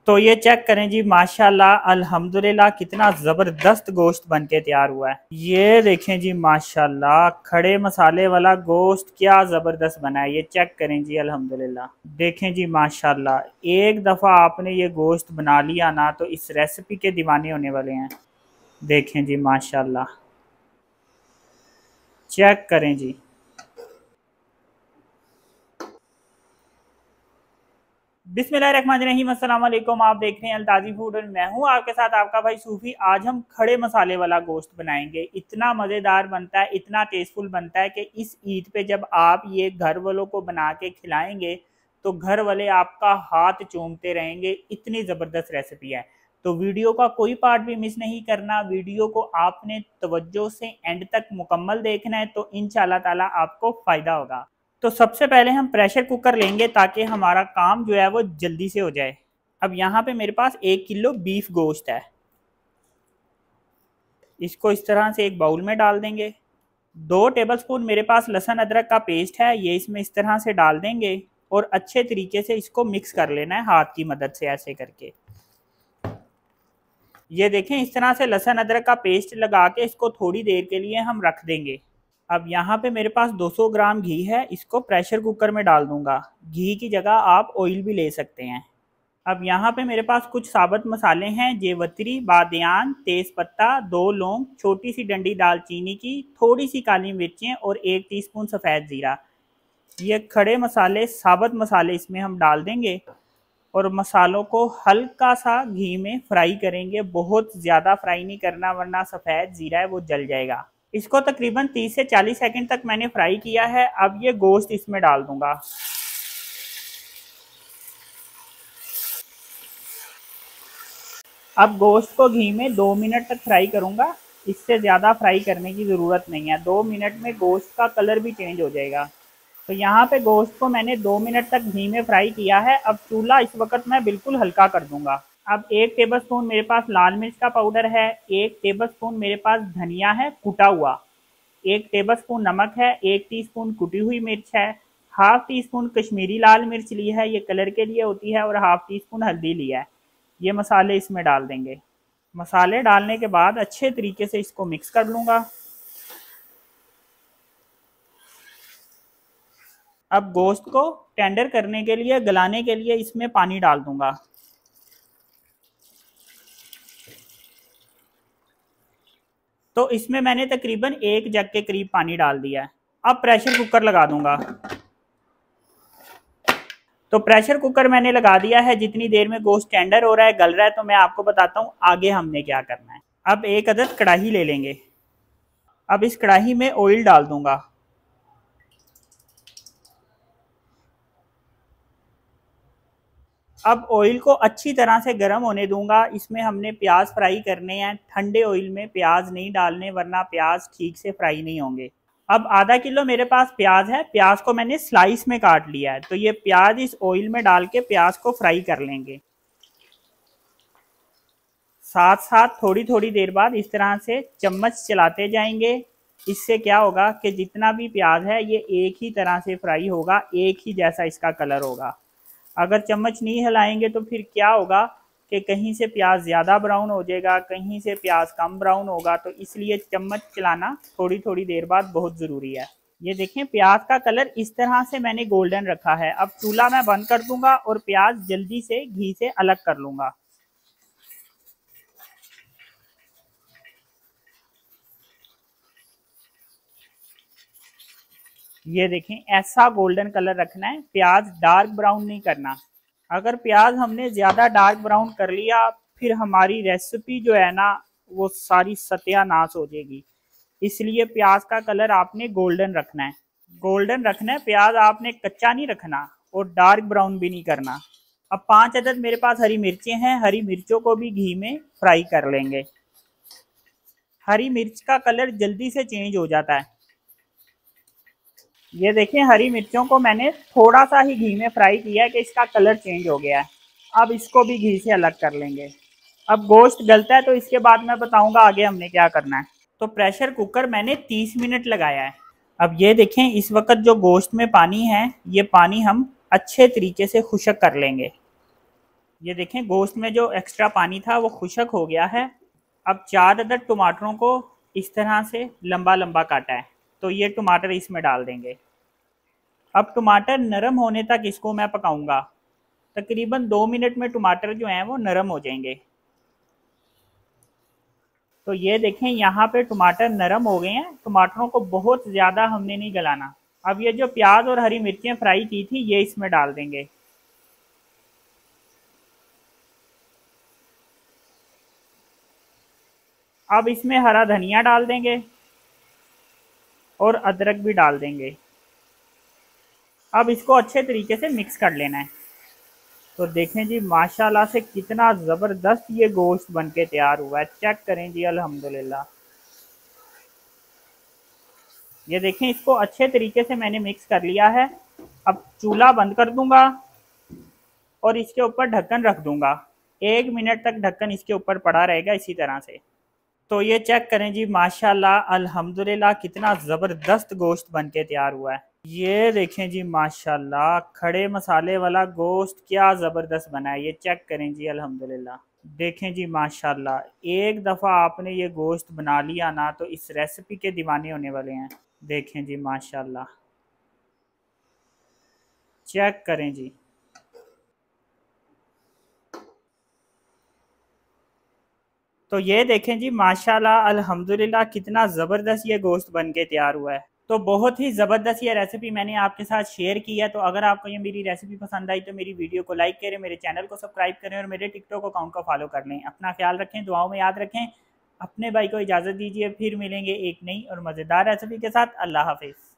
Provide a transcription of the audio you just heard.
तो ये चेक करें जी, माशाल्लाह अल्हम्दुलिल्लाह कितना ज़बरदस्त गोश्त बन के तैयार हुआ है। ये देखें जी, माशाल्लाह खड़े मसाले वाला गोश्त क्या ज़बरदस्त बना है। ये चेक करें जी, अल्हम्दुलिल्लाह देखें जी, माशाल्लाह एक दफ़ा आपने ये गोश्त बना लिया ना तो इस रेसिपी के दीवाने होने वाले हैं। देखें जी, माशाल्लाह चेक करें जी। बिस्मिल्लाहिर्रहमानिर्रहीम, अस्सलाम वालेकुम। आप देख रहे हैं अल्ताजी फूड और मैं हूं आपके साथ आपका भाई सूफी। आज हम खड़े मसाले वाला गोश्त बनाएंगे। इतना मज़ेदार बनता है, इतना टेस्टफुल बनता है कि इस ईद पे जब आप ये घर वालों को बना के खिलाएंगे तो घर वाले आपका हाथ चूमते रहेंगे। इतनी ज़बरदस्त रेसिपी है। तो वीडियो का कोई पार्ट भी मिस नहीं करना। वीडियो को आपने तवज्जो से एंड तक मुकम्मल देखना है तो इंशाल्लाह ताला आपको फ़ायदा होगा। तो सबसे पहले हम प्रेशर कुकर लेंगे ताकि हमारा काम जो है वो जल्दी से हो जाए। अब यहाँ पे मेरे पास 1 किलो बीफ गोश्त है। इसको इस तरह से एक बाउल में डाल देंगे। 2 टेबलस्पून मेरे पास लहसुन अदरक का पेस्ट है, ये इसमें इस तरह से डाल देंगे और अच्छे तरीके से इसको मिक्स कर लेना है हाथ की मदद से ऐसे करके। ये देखें, इस तरह से लहसुन अदरक का पेस्ट लगा के इसको थोड़ी देर के लिए हम रख देंगे। अब यहाँ पे मेरे पास 200 ग्राम घी है, इसको प्रेशर कुकर में डाल दूंगा। घी की जगह आप ऑयल भी ले सकते हैं। अब यहाँ पे मेरे पास कुछ साबुत मसाले हैं, जेवत्री, बादियान, तेज पत्ता, 2 लौंग, छोटी सी डंडी दालचीनी की, थोड़ी सी काली मिर्चें और 1 टीस्पून सफ़ेद ज़ीरा। ये खड़े मसाले, साबुत मसाले इसमें हम डाल देंगे और मसालों को हल्का सा घी में फ्राई करेंगे। बहुत ज़्यादा फ्राई नहीं करना वरना सफ़ेद ज़ीरा है वो जल जाएगा। इसको तकरीबन 30 से 40 सेकंड तक मैंने फ्राई किया है। अब ये गोश्त इसमें डाल दूंगा। अब गोश्त को घी में 2 मिनट तक फ्राई करूंगा। इससे ज़्यादा फ्राई करने की ज़रूरत नहीं है, 2 मिनट में गोश्त का कलर भी चेंज हो जाएगा। तो यहाँ पे गोश्त को मैंने 2 मिनट तक घी में फ्राई किया है। अब चूल्हा इस वक्त मैं बिल्कुल हल्का कर दूंगा। अब 1 टेबलस्पून मेरे पास लाल मिर्च का पाउडर है, 1 टेबलस्पून मेरे पास धनिया है कुटा हुआ, 1 टेबलस्पून नमक है, 1 टीस्पून कुटी हुई मिर्च है, हाफ टी स्पून कश्मीरी लाल मिर्च ली है, ये कलर के लिए होती है, और हाफ टी स्पून हल्दी ली है। ये मसाले इसमें डाल देंगे। मसाले डालने के बाद अच्छे तरीके से इसको मिक्स कर लूँगा। अब गोश्त को टेंडर करने के लिए, गलाने के लिए इसमें पानी डाल दूंगा। तो इसमें मैंने तकरीबन 1 जग के करीब पानी डाल दिया है। अब प्रेशर कुकर लगा दूंगा। तो प्रेशर कुकर मैंने लगा दिया है। जितनी देर में गोश्त टेंडर हो रहा है, गल रहा है, तो मैं आपको बताता हूँ आगे हमने क्या करना है। अब एक अदद कढ़ाई ले लेंगे। अब इस कढ़ाई में ऑयल डाल दूंगा। अब ऑयल को अच्छी तरह से गर्म होने दूंगा। इसमें हमने प्याज फ्राई करने हैं। ठंडे ऑयल में प्याज नहीं डालने वरना प्याज ठीक से फ्राई नहीं होंगे। अब आधा किलो मेरे पास प्याज है, प्याज को मैंने स्लाइस में काट लिया है। तो ये प्याज इस ऑयल में डाल के प्याज को फ्राई कर लेंगे। साथ साथ थोड़ी थोड़ी देर बाद इस तरह से चम्मच चलाते जाएंगे। इससे क्या होगा कि जितना भी प्याज है ये एक ही तरह से फ्राई होगा, एक ही जैसा इसका कलर होगा। अगर चम्मच नहीं हिलाएंगे तो फिर क्या होगा कि कहीं से प्याज ज़्यादा ब्राउन हो जाएगा, कहीं से प्याज कम ब्राउन होगा। तो इसलिए चम्मच चलाना थोड़ी थोड़ी देर बाद बहुत ज़रूरी है। ये देखें, प्याज का कलर इस तरह से मैंने गोल्डन रखा है। अब चूल्हा मैं बंद कर दूंगा और प्याज जल्दी से घी से अलग कर लूंगा। ये देखें, ऐसा गोल्डन कलर रखना है, प्याज डार्क ब्राउन नहीं करना। अगर प्याज हमने ज़्यादा डार्क ब्राउन कर लिया फिर हमारी रेसिपी जो है ना वो सारी सत्यानाश हो जाएगी। इसलिए प्याज का कलर आपने गोल्डन रखना है। गोल्डन रखना है, प्याज आपने कच्चा नहीं रखना और डार्क ब्राउन भी नहीं करना। अब 5 अदद मेरे पास हरी मिर्चें हैं, हरी मिर्चों को भी घी में फ्राई कर लेंगे। हरी मिर्च का कलर जल्दी से चेंज हो जाता है। ये देखें, हरी मिर्चों को मैंने थोड़ा सा ही घी में फ्राई किया है कि इसका कलर चेंज हो गया है। अब इसको भी घी से अलग कर लेंगे। अब गोश्त गलता है तो इसके बाद मैं बताऊंगा आगे हमने क्या करना है। तो प्रेशर कुकर मैंने 30 मिनट लगाया है। अब ये देखें, इस वक्त जो गोश्त में पानी है ये पानी हम अच्छे तरीके से खुश्क कर लेंगे। ये देखें गोश्त में जो एक्स्ट्रा पानी था वो खुशक हो गया है। अब 4 अदद टमाटरों को इस तरह से लंबा लंबा काटा है, तो ये टमाटर इसमें डाल देंगे। अब टमाटर नरम होने तक इसको मैं पकाऊंगा। तकरीबन 2 मिनट में टमाटर जो हैं वो नरम हो जाएंगे। तो ये देखें यहाँ पे टमाटर नरम हो गए हैं। टमाटरों को बहुत ज़्यादा हमने नहीं गलाना। अब ये जो प्याज और हरी मिर्चें फ्राई की थी ये इसमें डाल देंगे। अब इसमें हरा धनिया डाल देंगे और अदरक भी डाल देंगे। अब इसको अच्छे तरीके से मिक्स कर लेना है। तो देखें जी माशाल्लाह से कितना ज़बरदस्त ये गोश्त बन के तैयार हुआ है। चेक करें जी अल्हम्दुलिल्लाह। ये देखें इसको अच्छे तरीके से मैंने मिक्स कर लिया है। अब चूल्हा बंद कर दूंगा और इसके ऊपर ढक्कन रख दूंगा। 1 मिनट तक ढक्कन इसके ऊपर पड़ा रहेगा इसी तरह से। तो ये चेक करें जी माशाल्लाह अल्हम्दुलिल्लाह कितना ज़बरदस्त गोश्त बन के तैयार हुआ है। ये देखें जी माशाल्लाह खड़े मसाले वाला गोश्त क्या ज़बरदस्त बना है। ये चेक करें जी अल्हम्दुलिल्लाह। देखें जी माशाल्लाह एक दफ़ा आपने ये गोश्त बना लिया ना तो इस रेसिपी के दीवाने होने वाले हैं। देखें जी माशाल्लाह, चेक करें जी। तो ये देखें जी माशाल्लाह अल्हम्दुलिल्लाह कितना ज़बरदस्त ये गोश्त बन के तैयार हुआ है। तो बहुत ही ज़बरदस्त ये रेसिपी मैंने आपके साथ शेयर की है। तो अगर आपको ये मेरी रेसिपी पसंद आई तो मेरी वीडियो को लाइक करें, मेरे चैनल को सब्सक्राइब करें और मेरे टिकटॉक अकाउंट को फॉलो कर लें। अपना ख्याल रखें, दुआओं में याद रखें। अपने भाई को इजाज़त दीजिए, फिर मिलेंगे एक नई और मज़ेदार रेसिपी के साथ। अल्लाह हाफिज़।